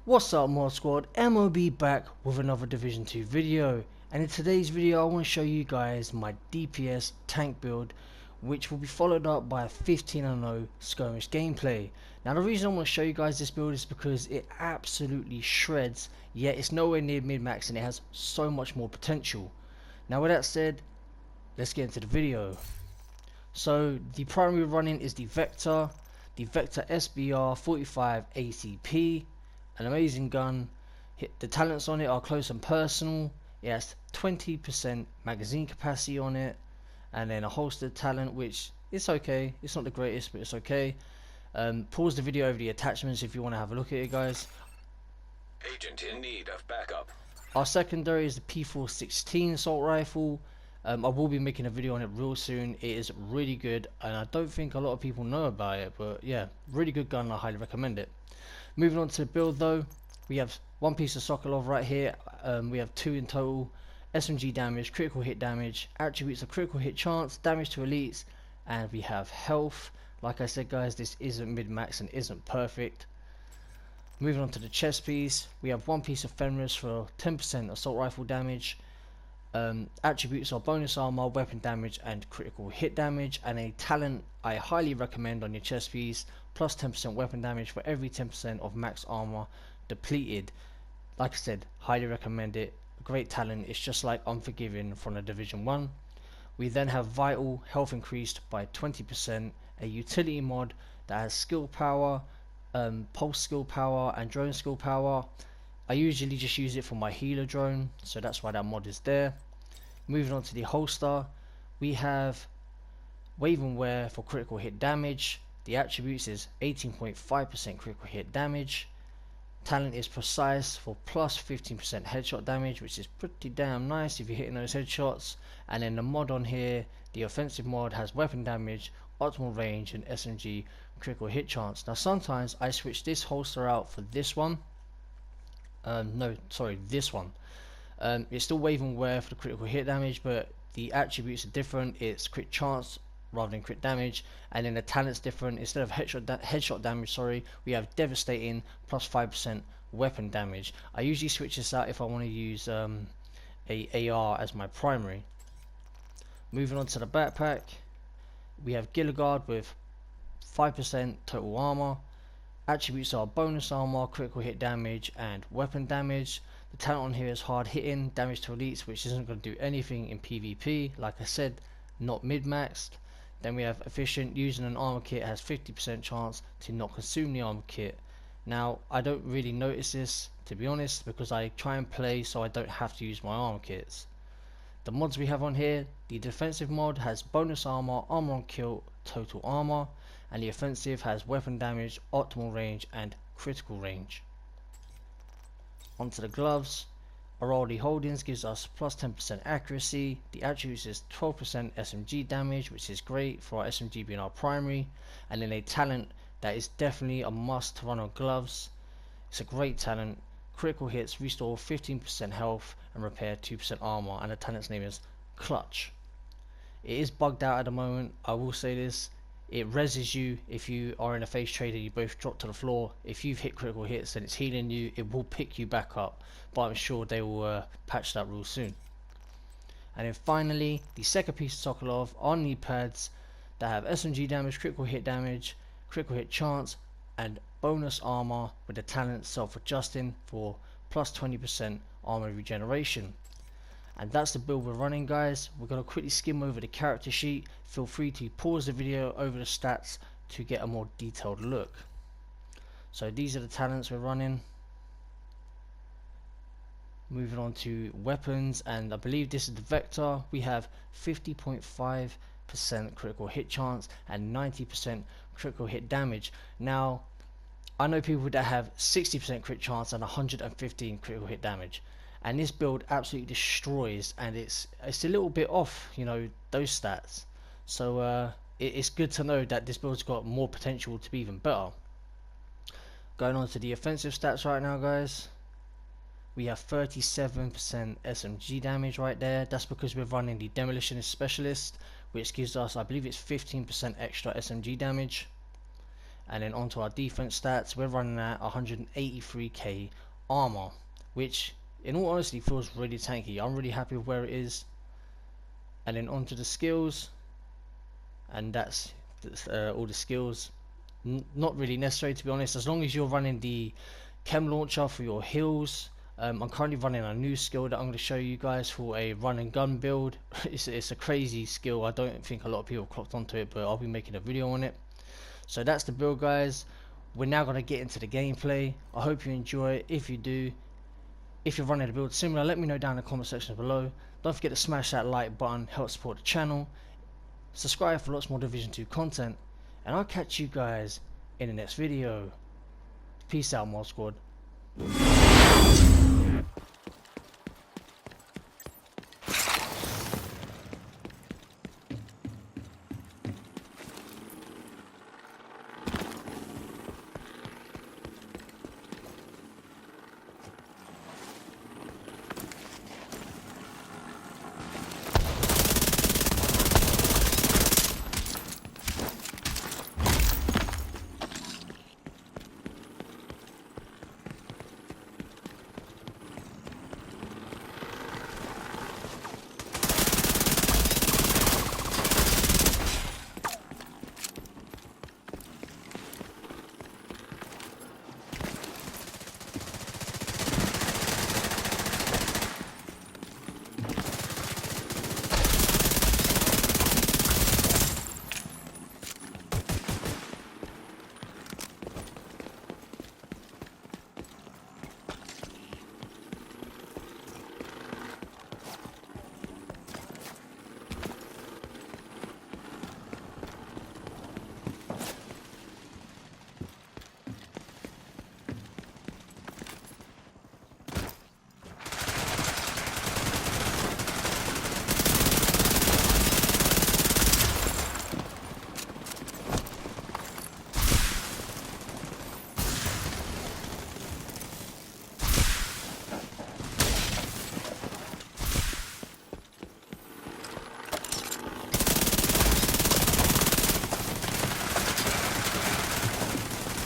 What's up Mod Squad, MOB back with another Division 2 video, and in today's video I want to show you guys my DPS tank build, which will be followed up by a 15-0 skirmish gameplay. Now the reason I want to show you guys this build is because it absolutely shreds, yet it's nowhere near mid-max and it has so much more potential. Now with that said, let's get into the video. So the primary running is the Vector SBR 45 ACP. An amazing gun. The talents on it are close and personal. It has 20% magazine capacity on it, and then a holstered talent, which is okay. It's not the greatest, but it's okay. Pause the video over the attachments if you want to have a look at it, guys. Agent in need of backup. Our secondary is the P416 assault rifle. I will be making a video on it real soon. It is really good, and I don't think a lot of people know about it, but yeah, really good gun. I highly recommend it. Moving on to the build though, we have one piece of Sokolov right here. We have 2 in total. SMG damage, critical hit damage, attributes of critical hit chance, damage to elites, and we have health. Like I said guys, this isn't mid-max and isn't perfect. Moving on to the chest piece, we have one piece of Fenris for 10% assault rifle damage. Attributes are bonus armor, weapon damage, and critical hit damage, and a talent I highly recommend on your chest piece, plus 10% weapon damage for every 10% of max armor depleted. Like I said, highly recommend it. Great talent. It's just like Unforgiven from the Division 1. We then have vital health increased by 20%, a utility mod that has skill power, pulse skill power, and drone skill power. I usually just use it for my healer drone, so that's why that mod is there. Moving on to the holster, we have wave and wear for critical hit damage. The attributes is 18.5% critical hit damage. Talent is precise for plus 15% headshot damage, which is pretty damn nice if you're hitting those headshots. And then the mod on here, the offensive mod, has weapon damage, optimal range, and SMG critical hit chance. Now sometimes I switch this holster out for this one. This one. It's still wave and wear for the critical hit damage, but the attributes are different. It's crit chance rather than crit damage, and then the talent's different. Instead of headshot damage, we have devastating plus 5% weapon damage. I usually switch this out if I want to use a AR as my primary. Moving on to the backpack, we have Gilligard with 5% total armor. Attributes are bonus armor, critical hit damage, and weapon damage. The talent on here is hard hitting, damage to elites, which isn't going to do anything in PvP. Like I said, not mid-maxed. Then we have efficient, using an armor kit has 50% chance to not consume the armor kit. Now I don't really notice this, to be honest, because I try and play so I don't have to use my armor kits. The mods we have on here, the defensive mod has bonus armor, armor on kill, total armor, and the offensive has weapon damage, optimal range, and critical range. Onto the gloves. Araldi Holdings gives us plus 10% accuracy. The attributes is 12% SMG damage, which is great for our SMG being our primary, and then a talent that is definitely a must to run on gloves. It's a great talent. Critical hits restore 15% health and repair 2% armor, and the talent's name is Clutch. It is bugged out at the moment, I will say this. It reses you if you are in a phase trade and you both drop to the floor. If you've hit critical hits and it's healing you, it will pick you back up, but I'm sure they will patch that rule soon. And then finally, the second piece of Sokolov are knee pads that have SMG damage, critical hit chance, and bonus armor with the talent self-adjusting for plus 20% armor regeneration. And that's the build we're running, guys. We're going to quickly skim over the character sheet. Feel free to pause the video over the stats to get a more detailed look. So these are the talents we're running. Moving on to weapons, and I believe this is the Vector. We have 50.5% critical hit chance and 90% critical hit damage. Now I know people that have 60% crit chance and 115 critical hit damage, and this build absolutely destroys, and it's a little bit off, you know, those stats. So it's good to know that this build's got more potential to be even better. Going on to the offensive stats right now, guys. We have 37% SMG damage right there. That's because we're running the Demolitionist Specialist, which gives us, I believe it's 15% extra SMG damage. And then onto our defense stats, we're running at 183k armor, which in all honesty feels really tanky. I'm really happy with where it is. And then onto the skills, and that's all the skills. Not really necessary, to be honest, as long as you're running the chem launcher for your heals. I'm currently running a new skill that I'm going to show you guys for a run and gun build. It's a crazy skill. I don't think a lot of people have clocked onto it, but I'll be making a video on it. So that's the build, guys. We're now going to get into the gameplay. I hope you enjoy it. If you do, if you're running a build similar, let me know down in the comment section below. Don't forget to smash that like button, help support the channel. Subscribe for lots more Division 2 content, and I'll catch you guys in the next video. Peace out, MOBSQUAD.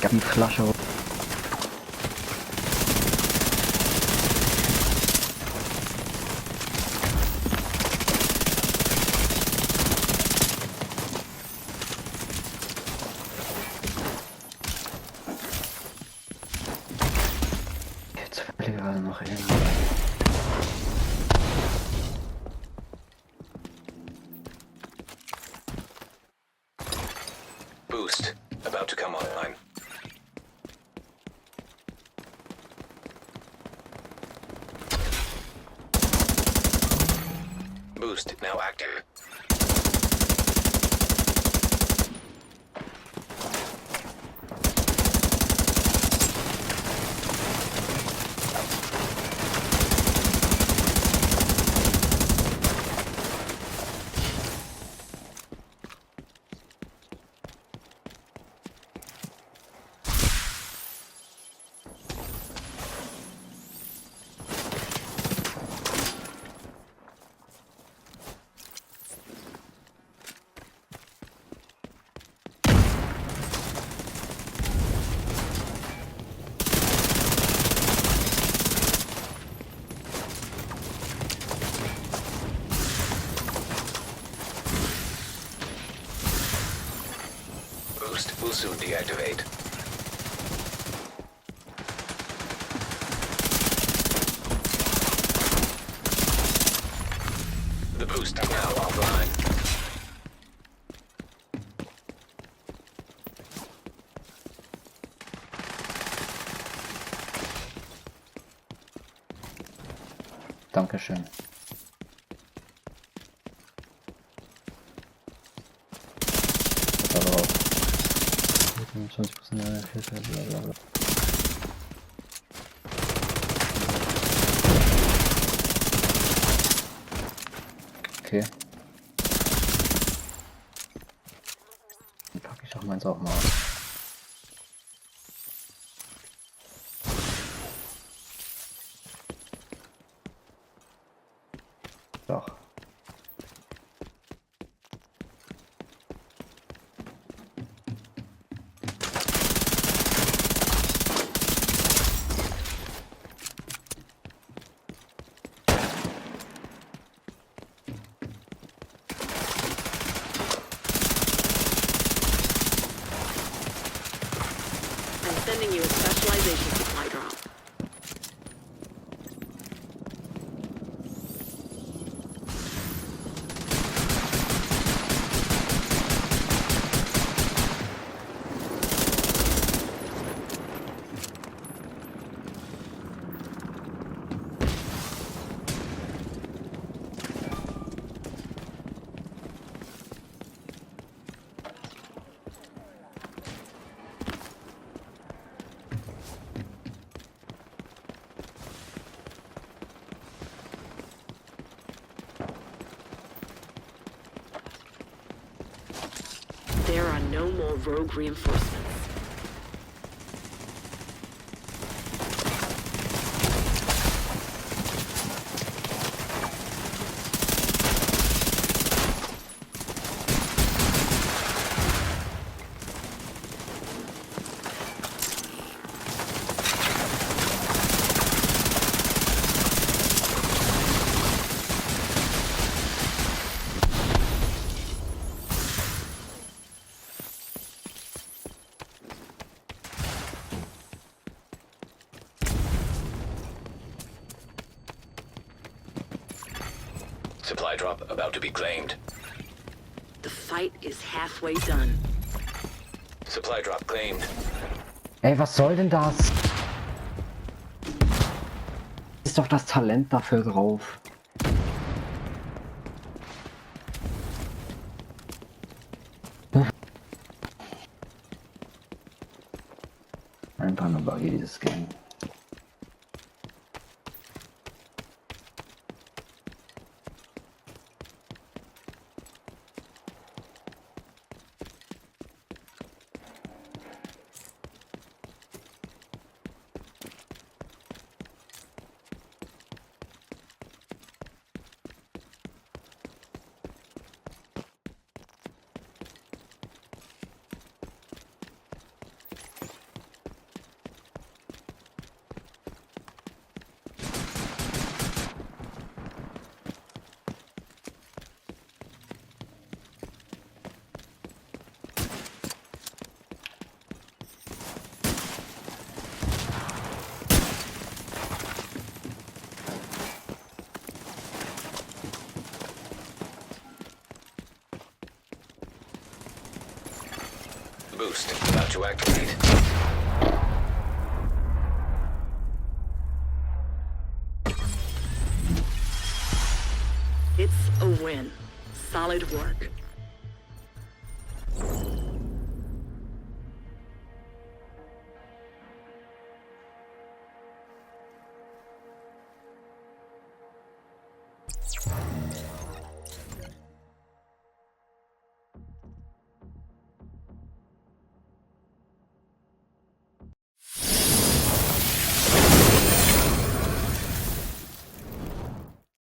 Ik heb een glasje op. Het wil ik er nog in. Boost about to come online. Boost now active. Boost will soon deactivate. The boost is now offline. Dankeschön. Darauf. 20% Hilfe, blablabla. Okay. Dann packe ich auch meins auch mal aus. Doch. I'm sending you a specialization supply drop. There are no more rogue reinforcements. Supply drop about to be claimed. The fight is halfway done. Supply drop claimed. Ey, was soll denn das? Ist doch das Talent dafür drauf. Einfach nur bei dieses Game. Boost about to activate. It's a win. Solid work.